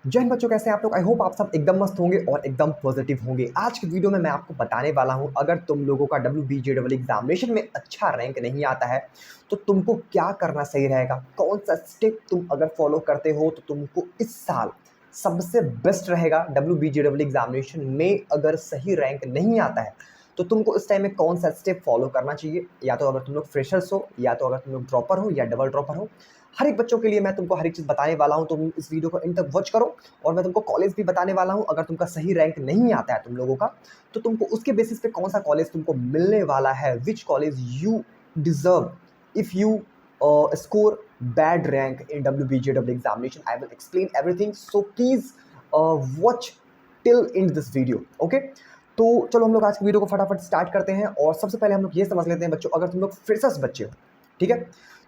जय हिंद बच्चों, कैसे हैं आप लोग। आई होप आप सब एकदम मस्त होंगे और एकदम पॉजिटिव होंगे। आज की वीडियो में मैं आपको बताने वाला हूं, अगर तुम लोगों का WBJEE एग्जामिनेशन में अच्छा रैंक नहीं आता है तो तुमको क्या करना सही रहेगा, कौन सा स्टेप तुम अगर फॉलो करते हो तो तुमको इस साल सबसे बेस्ट रहेगा। WBJEE एग्जामिनेशन में अगर सही रैंक नहीं आता है तो तुमको इस टाइम में कौन सा स्टेप फॉलो करना चाहिए, या तो अगर तुम लोग फ्रेशर्स हो, या तो अगर तुम लोग ड्रॉपर हो, या डबल ड्रॉपर हो। हर एक बच्चों के लिए मैं तुमको हर एक चीज़ बताने वाला हूं, तुम इस वीडियो को इन तक वॉच करो। और मैं तुमको कॉलेज भी बताने वाला हूं, अगर तुमका सही रैंक नहीं आता है तुम लोगों का तो तुमको उसके बेसिस पे कौन सा कॉलेज तुमको मिलने वाला है, which college you deserve if you score bad rank in WBJEE examination. I will explain everything, so please watch till in this video. Okay, तो चलो हम लोग आज की वीडियो को फटाफट स्टार्ट करते हैं। और सबसे पहले हम लोग ये समझ लेते हैं बच्चों, अगर तुम लोग फ्रेशर्स बच्चे हो, ठीक है,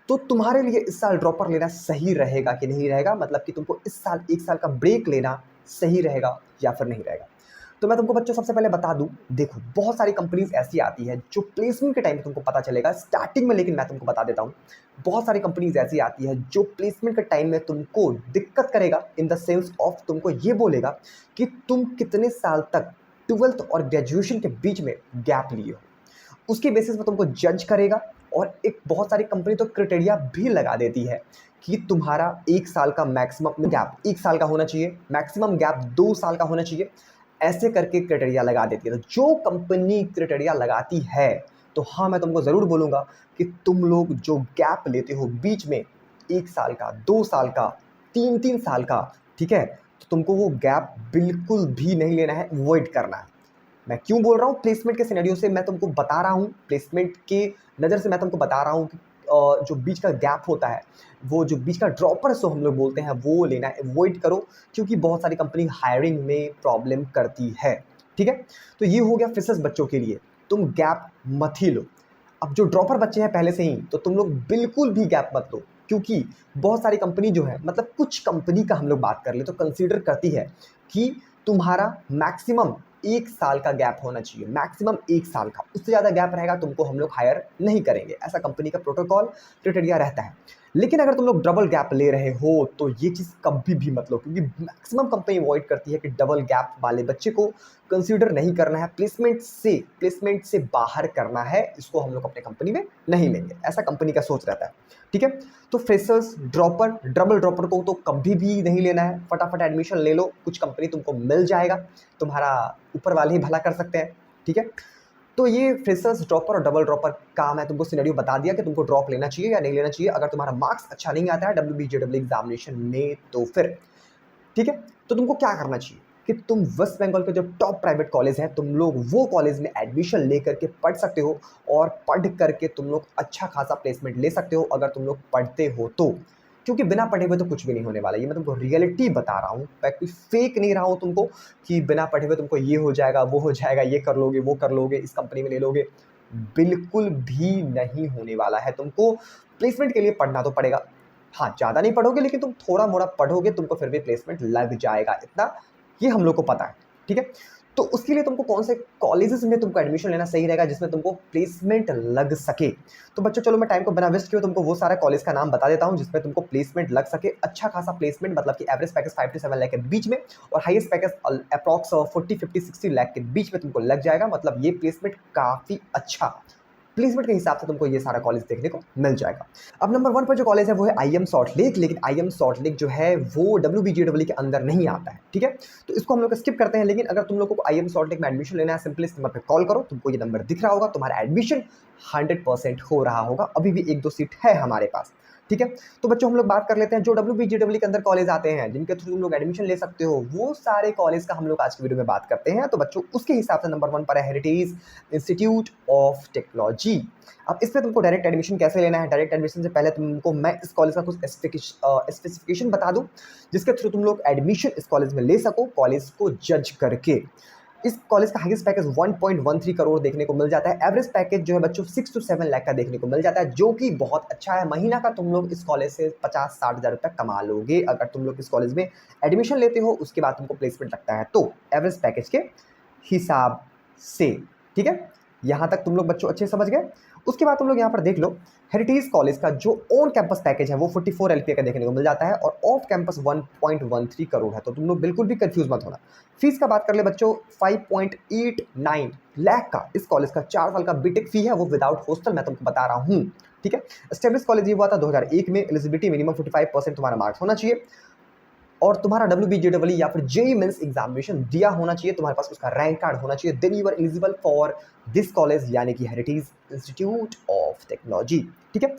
तो तुम्हारे लिए इस साल ड्रॉपर लेना सही रहेगा कि नहीं रहेगा, मतलब कि तुमको इस साल एक साल का ब्रेक लेना सही रहेगा या फिर नहीं रहेगा। तो मैं तुमको बच्चों सबसे पहले बता दूं, देखो बहुत सारी कंपनीज ऐसी आती है जो प्लेसमेंट के टाइम पे तुमको पता चलेगा स्टार्टिंग में, लेकिन मैं तुमको बता देता हूं, बहुत सारी कंपनीज ऐसी आती है जो प्लेसमेंट के टाइम में तुमको दिक्कत करेगा, इन द सेंस ऑफ तुमको ये बोलेगा कि तुम कितने साल तक ट्वेल्थ और ग्रेजुएशन के बीच में गैप लिए हो, उसके बेसिस पे तुमको जज करेगा। और एक बहुत सारी कंपनी तो क्राइटेरिया भी लगा देती है कि तुम्हारा एक साल का मैक्सिमम गैप एक साल का होना चाहिए, मैक्सिमम गैप 2 साल का होना चाहिए, ऐसे करके क्राइटेरिया लगा देती है। तो जो कंपनी क्राइटेरिया लगाती है, तो हाँ मैं तुमको ज़रूर बोलूँगा कि तुम लोग जो गैप लेते हो बीच में, 1 साल का, 2 साल का, 3-3 साल का, ठीक है, तो तुमको वो गैप बिल्कुल भी नहीं लेना है, अवॉइड करना है। मैं क्यों बोल रहा हूँ, प्लेसमेंट के सिनेरियो से मैं तुमको बता रहा हूँ, प्लेसमेंट के नज़र से मैं तुमको बता रहा हूँ कि जो बीच का गैप होता है, वो जो बीच का ड्रॉपर सो हम लोग बोलते हैं, वो लेना अवॉइड करो, क्योंकि बहुत सारी कंपनी हायरिंग में प्रॉब्लम करती है। ठीक है, तो ये हो गया फ्रेशर्स बच्चों के लिए, तुम गैप मत ही लो। अब जो ड्रॉपर बच्चे हैं पहले से ही, तो तुम लोग बिल्कुल भी गैप मत लो, क्योंकि बहुत सारी कंपनी जो है, मतलब कुछ कंपनी का हम लोग बात कर ले तो कंसीडर करती है कि तुम्हारा मैक्सिमम 1 साल का गैप होना चाहिए, मैक्सिमम 1 साल का, उससे ज़्यादा गैप रहेगा तुमको हम लोग हायर नहीं करेंगे, ऐसा कंपनी का प्रोटोकॉल क्राइटेरिया रहता है। लेकिन अगर तुम लोग डबल गैप ले रहे हो तो ये चीज़ कभी भी मत लो, क्योंकि मैक्सिमम कंपनी अवॉइड करती है कि डबल गैप वाले बच्चे को कंसीडर नहीं करना है, प्लेसमेंट से बाहर करना है, इसको हम लोग अपने कंपनी में नहीं लेंगे, ऐसा कंपनी का सोच रहता है। ठीक है, तो फ्रेशर्स, ड्रॉपर, डबल ड्रॉपर को तो कभी भी नहीं लेना है, फटाफट एडमिशन ले लो, कुछ कंपनी तुमको मिल जाएगा, तुम्हारा ऊपर वाले ही भला कर सकते हैं। ठीक है, तो ये फ्रेशर्स, ड्रॉपर और डबल ड्रॉपर का मैं तुमको सिनेरियो बता दिया कि तुमको ड्रॉप लेना चाहिए या नहीं लेना चाहिए अगर तुम्हारा मार्क्स अच्छा नहीं आता है WBJEE एग्जामिनेशन में, तो फिर ठीक है, तो तुमको क्या करना चाहिए कि तुम वेस्ट बंगाल के जो टॉप प्राइवेट कॉलेज हैं, तुम लोग वो कॉलेज में एडमिशन लेकर के पढ़ सकते हो, और पढ़ करके तुम लोग अच्छा खासा प्लेसमेंट ले सकते हो अगर तुम लोग पढ़ते हो तो, क्योंकि बिना पढ़े हुए तो कुछ भी नहीं होने वाला। ये मैं तुमको रियलिटी बता रहा हूँ, मैं कोई फेक नहीं रहा हूँ तुमको कि बिना पढ़े हुए तुमको ये हो जाएगा, वो हो जाएगा, ये कर लोगे, वो कर लोगे, इस कंपनी में ले लोगे, बिल्कुल भी नहीं होने वाला है। तुमको प्लेसमेंट के लिए पढ़ना तो पड़ेगा, हाँ ज़्यादा नहीं पढ़ोगे, लेकिन तुम थोड़ा मोड़ा पढ़ोगे, तुमको फिर भी प्लेसमेंट लग जाएगा, इतना ये हम लोग को पता है। ठीक है, तो उसके लिए तुमको कौन से कॉलेजेस में तुमको एडमिशन लेना सही रहेगा जिसमें तुमको प्लेसमेंट लग सके। तो बच्चों चलो मैं टाइम को बिना वेस्ट किए तुमको वो सारा कॉलेज का नाम बता देता हूँ जिसमें तुमको प्लेसमेंट लग सके, अच्छा खासा प्लेसमेंट, मतलब कि एवरेज पैकेज 5 से 7 लाख के बीच में, और हाईएस्ट पैकेज अप्रॉक्स 40, 50, 60 लाख के बीच में तुमको लग जाएगा। मतलब ये प्लेसमेंट काफ़ी अच्छा, प्लेसमेंट के हिसाब से तुमको ये सारा कॉलेज देखने को मिल जाएगा। अब नंबर 1 पर जो कॉलेज है वो है IIM सॉल्ट लेक, लेकिन IIM सॉल्ट लेक जो है वो WBJEE के अंदर नहीं आता है। ठीक है, तो इसको हम लोग स्किप करते हैं। लेकिन अगर तुम लोगों को IIM सॉल्ट लेक में एडमिशन लेना है, सिंपली इस नंबर पर कॉल करो, तुमको ये नंबर दिख रहा होगा, तुम्हारा एडमिशन 100% हो रहा होगा, अभी भी 1-2 सीट है हमारे पास। ठीक है, तो बच्चों हम लोग बात कर लेते हैं जो WBJEE के अंदर कॉलेज आते हैं जिनके थ्रू तुम लोग एडमिशन ले सकते हो, वो सारे कॉलेज का हम लोग आज की वीडियो में बात करते हैं। तो बच्चों उसके हिसाब से नंबर 1 पर है हेरिटेज इंस्टीट्यूट ऑफ टेक्नोलॉजी। अब इसमें तुमको डायरेक्ट एडमिशन कैसे लेना है, डायरेक्ट एडमिशन से पहले तुमको मैं इस कॉलेज का कुछ स्पेसिफिकेशन बता दूं जिसके थ्रू तुम लोग एडमिशन इस कॉलेज में ले सको, कॉलेज को जज करके। इस कॉलेज का हाईएस्ट पैकेज 1.13 करोड़ देखने को मिल जाता है, एवरेज पैकेज जो है बच्चों 6 से 7 लाख का देखने को मिल जाता है, जो कि बहुत अच्छा है। महीना का तुम लोग इस कॉलेज से 50-60 हज़ार रुपये कमा लोगे अगर तुम लोग इस कॉलेज में एडमिशन लेते हो, उसके बाद तुमको प्लेसमेंट लगता है तो, एवरेज पैकेज के हिसाब से। ठीक है, यहाँ तक तुम लोग बच्चों अच्छे समझ गए। उसके बाद तुम लोग यहाँ पर देख लो, हेरिटेज कॉलेज का जो ऑन कैंपस पैकेज है वो 44 LPA का देखने को मिल जाता है और ऑफ कैंपस 1.13 करोड़ है। तो तुम लोग बिल्कुल भी कंफ्यूज मत होना। फीस का बात कर ले बच्चों, 5.89 लाख का इस कॉलेज का 4 साल का बीटेक फी है, वो विदाउट हॉस्टल मैं तुमको बता रहा हूँ। ठीक है, एस्टेब्लिश कॉलेज ये हुआ था 2001 में। एलिजिबिलिटी मिनिमम 45% तुम्हारा मार्क्स होना चाहिए और तुम्हारा WBJEE या फिर JEE मेंस एग्जामिनेशन दिया होना चाहिए, तुम्हारे पास उसका रैंक कार्ड होना चाहिए, then you are eligible for this college यानी कि हेरिटेज इंस्टीट्यूट ऑफ टेक्नोलॉजी। ठीक है,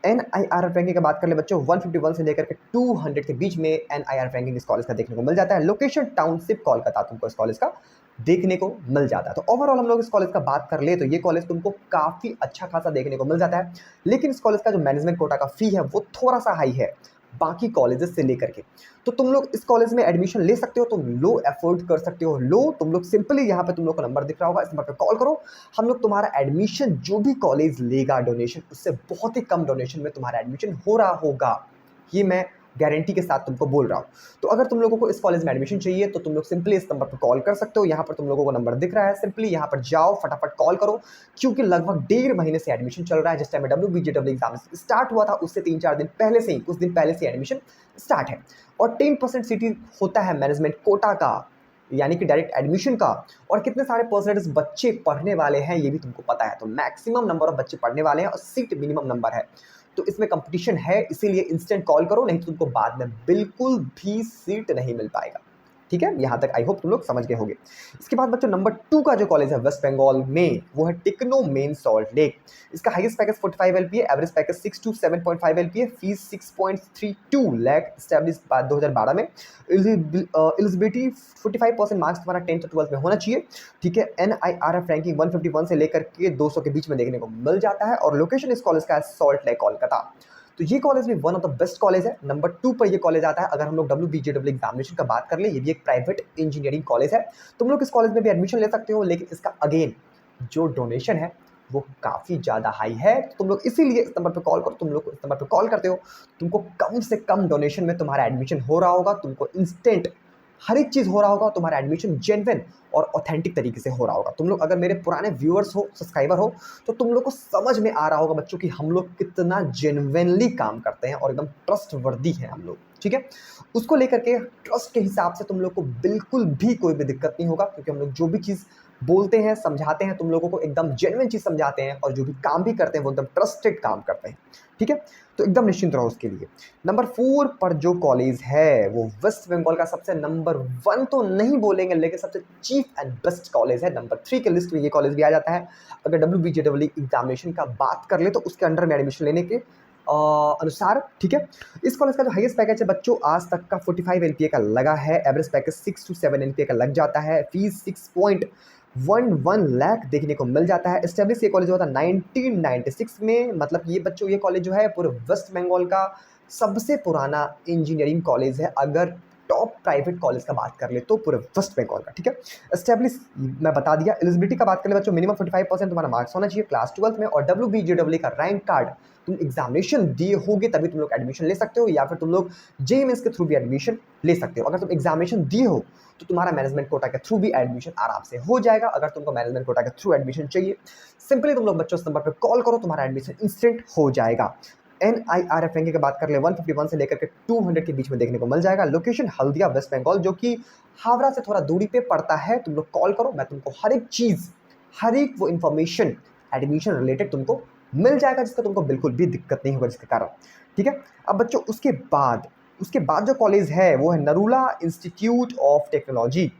NIRF रैंकिंग की बात कर ले बच्चों, 151 से लेकर के 200 के बीच में NIRF रैंकिंग इस कॉलेज का देखने को मिल जाता है। लोकेशन टाउनशिप कोलकाता तुमको इस कॉलेज का देखने को मिल जाता है। तो ओवरऑल हम लोग इस कॉलेज का बात कर ले तो ये कॉलेज तुमको काफ़ी अच्छा खासा देखने को मिल जाता है, लेकिन इस कॉलेज का जो मैनेजमेंट कोटा का फी है वो थोड़ा सा हाई है बाकी कॉलेजेस से लेकर के। तो तुम लोग इस कॉलेज में एडमिशन ले सकते हो, तुम लो अफोर्ड कर सकते हो, लो तुम लोग सिंपली यहाँ पे तुम लोग का नंबर दिख रहा होगा, इस नंबर पे कॉल करो। हम लोग तुम्हारा एडमिशन जो भी कॉलेज लेगा डोनेशन, उससे बहुत ही कम डोनेशन में तुम्हारा एडमिशन हो रहा होगा, ये मैं गारंटी के साथ तुमको बोल रहा हूँ। तो अगर तुम लोगों को इस कॉलेज में एडमिशन चाहिए तो तुम लोग सिंपली इस नंबर पर कॉल कर सकते हो। यहाँ पर तुम लोगों को नंबर दिख रहा है, सिंपली यहाँ पर जाओ, फटाफट कॉल करो, क्योंकि लगभग 1.5 महीने से एडमिशन चल रहा है। जिस टाइम में WBJEE एग्जाम स्टार्ट हुआ था उससे 3-4 दिन पहले से ही, कुछ दिन पहले से एडमिशन स्टार्ट है और 10% सीटी होता है मैनेजमेंट कोटा का, यानी कि डायरेक्ट एडमिशन का। और कितने सारे परसेंटेज बच्चे पढ़ने वाले हैं ये भी तुमको पता है। तो मैक्सिमम नंबर ऑफ बच्चे पढ़ने वाले हैं और सीट मिनिमम नंबर है, तो इसमें कंपटीशन है, इसीलिए इंस्टेंट कॉल करो, नहीं तो तुमको बाद में बिल्कुल भी सीट नहीं मिल पाएगा। ठीक है, यहाँ तक आई होप तुम लोग समझ गए होंगे। इसके बाद बच्चों नंबर 2 का जो कॉलेज है वेस्ट बंगाल में वो है टेक्नो मेन सॉल्ट लेक। इसका highest package 45 LPA, average package 6 to 7.5 LPA, fees 6.32 lakh, establish बाद 2012 में। एलिजिबिलिटी 45% मार्क्स तुम्हारा 10th और 12th में होना चाहिए। ठीक है, NIRF रैंकिंग 151 से लेकर के 200 के बीच में देखने को मिल जाता है और लोकेशन इस कॉलेज का है सॉल्ट लेक कोलकाता। तो ये कॉलेज भी one of the best college है, नंबर 2 पर ये कॉलेज आता है। अगर हम लोग WBJEE एग्जामिनेशन का बात कर ले, ये भी एक प्राइवेट इंजीनियरिंग कॉलेज है, तुम लोग इस कॉलेज में भी एडमिशन ले सकते हो, लेकिन इसका अगेन जो डोनेशन है वो काफ़ी ज़्यादा हाई है। तो तुम लोग इसीलिए इस नंबर पर कॉल करो, तुम लोग इस नंबर पर कॉल करते हो, तुमको कम से कम डोनेशन में तुम्हारा एडमिशन हो रहा होगा, तुमको इंस्टेंट हर एक चीज़ हो रहा होगा, तुम्हारा एडमिशन जेन्युइन और ऑथेंटिक तरीके से हो रहा होगा। तुम लोग अगर मेरे पुराने व्यूअर्स हो, सब्सक्राइबर हो, तो तुम लोग को समझ में आ रहा होगा बच्चों कि हम लोग कितना जेन्युइनली काम करते हैं और एकदम ट्रस्टवर्दी हैं हम लोग। ठीक है, उसको लेकर के ट्रस्ट के हिसाब से तुम लोग को बिल्कुल भी कोई भी दिक्कत नहीं होगा, क्योंकि हम लोग जो भी चीज़ बोलते हैं, समझाते हैं, तुम लोगों को एकदम जेन्युइन चीज़ समझाते हैं और जो भी काम भी करते हैं वो एकदम ट्रस्टेड काम करते हैं। ठीक है, तो एकदम निश्चिंत रहो उसके लिए। नंबर 4 पर जो कॉलेज है वो वेस्ट बंगाल का सबसे नंबर 1 तो नहीं बोलेंगे, लेकिन सबसे चीप एंड बेस्ट कॉलेज है। नंबर 3 के लिस्ट में ये कॉलेज भी आ जाता है। अगर WBJEE एग्जामिनेशन का बात कर ले तो उसके अंडर में एडमिशन लेने के अनुसार। ठीक है, इस कॉलेज का जो हाईएस्ट पैकेज है बच्चों आज तक का 45 LPA का लगा है, एवरेज पैकेज 6 to 7 LPA का लग जाता है, फीस 6.11 लाख देखने को मिल जाता है। एस्टेब्लिश ये कॉलेज हुआ था 1996 में, मतलब ये बच्चों ये कॉलेज जो है पूरे वेस्ट बंगाल का सबसे पुराना इंजीनियरिंग कॉलेज है, अगर टॉप प्राइवेट कॉलेज का बात कर ले तो पूरे वेस्ट बंगाल का। ठीक है, एस्टेब्लिश मैं बता दिया। एलिजिबिलिटी का बात कर ले बच्चों, मिनिमम 45% तुम्हारा मार्क्स होना चाहिए क्लास 12th में, और WBJEE का रैंक कार्ड तुम एग्जामिनेशन दिए होगे तभी तुम लोग एडमिशन ले सकते हो, या फिर तुम लोग JEE मेंस के थ्रू भी एडमिशन ले सकते हो। अगर तुम एग्जामिनेशन दिए हो तो तुम्हारा मैनेजमेंट कोटा के थ्रू भी एडमिशन आराम से हो जाएगा। अगर तुमको मैनेजमेंट कोटा के थ्रू एडमिशन चाहिए, सिंपली तुम लोग बच्चों इस नंबर पर कॉल करो, तुम्हारा एडमिशन इंस्टेंट हो जाएगा। NIRF रैंकिंग की बात कर ले 151 से लेकर के 200 के बीच में देखने को मिल जाएगा। लोकेशन हल्दिया वेस्ट बंगाल, जो कि हावड़ा से थोड़ा दूरी पे पड़ता है। तुम लोग कॉल करो, मैं तुमको हर एक चीज़, हर एक वो इन्फॉर्मेशन एडमिशन रिलेटेड तुमको मिल जाएगा, जिसका तुमको बिल्कुल भी दिक्कत नहीं होगा जिसके कारण। ठीक है, अब बच्चों उसके बाद जो कॉलेज है वो है नरूला इंस्टीट्यूट ऑफ टेक्नोलॉजी।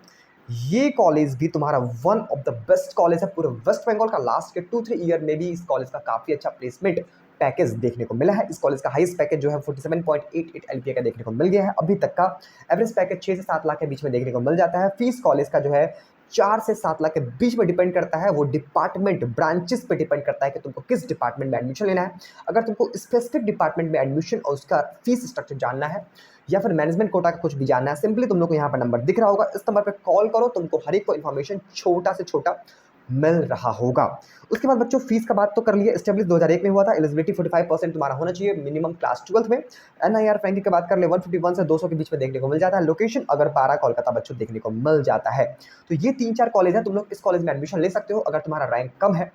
ये कॉलेज भी तुम्हारा one of the best college है पूरे वेस्ट बंगाल का। लास्ट के 2-3 ईयर में भी इस कॉलेज का काफ़ी अच्छा प्लेसमेंट पैकेज देखने को मिला है। इस कॉलेज का हाईएस्ट पैकेज जो है 47.88 LPA का देखने को मिल गया है अभी तक का। एवरेज पैकेज 6 से 7 लाख के बीच में देखने को मिल जाता है। फीस कॉलेज का जो है 4 से 7 लाख के बीच में डिपेंड करता है, वो डिपार्टमेंट ब्रांचेस पे डिपेंड करता है कि तुमको किस डिपार्टमेंट में एडमिशन लेना है। अगर तुमको स्पेसिफिक डिपार्टमेंट में एडमिशन और उसका फीस स्ट्रक्चर जानना है, या फिर मैनेजमेंट कोटा का कुछ भी जानना है, सिंपली तुम लोग को यहाँ पर नंबर दिख रहा होगा, इस नंबर पर कॉल करो, तुमको हर एक को इन्फॉर्मेशन छोटा से छोटा मिल रहा होगा। उसके बाद बच्चों फीस का बात तो कर लिए, एस्टेब्लिश 2001 में हुआ था, एलिजिबिलिटी 45% तुम्हारा होना चाहिए मिनिमम क्लास 12 में। एनआईआर रैंकिंग की बात कर ले 151 से 200 के बीच में देखने को मिल जाता है। लोकेशन अगर 12 कोलकाता बच्चों देखने को मिल जाता है। तो ये 3-4 कॉलेज है, तुम लोग इस कॉलेज में एडमिशन ले सकते हो। अगर तुम्हारा रैंक कम है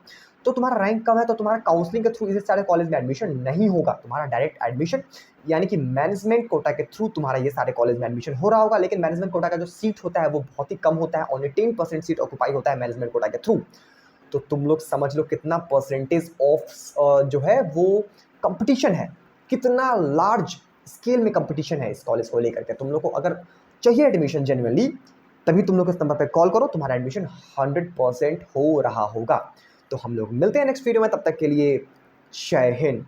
तो तुम्हारा काउंसलिंग के थ्रू इस सारे कॉलेज में एडमिशन नहीं होगा, तुम्हारा डायरेक्ट एडमिशन यानी कि मैनेजमेंट कोटा के थ्रू तुम्हारा ये सारे कॉलेज में एडमिशन हो रहा होगा। लेकिन मैनेजमेंट कोटा का जो सीट होता है वो बहुत ही कम होता है, ओनली 10% सीट ऑक्यूपाई होता है मैनेजमेंट कोटा के थ्रू। तो तुम लोग समझ लो कितना परसेंटेज ऑफ जो है वो कंपटीशन है, कितना लार्ज स्केल में कंपटीशन है इस कॉलेज को लेकर के। तुम लोग को अगर चाहिए एडमिशन जेन्युइनली, तभी तुम लोग इस नंबर पे कॉल करो, तुम्हारा एडमिशन 100% हो रहा होगा। तो हम लोग मिलते हैं नेक्स्ट वीडियो में, तब तक के लिए जय हिंद।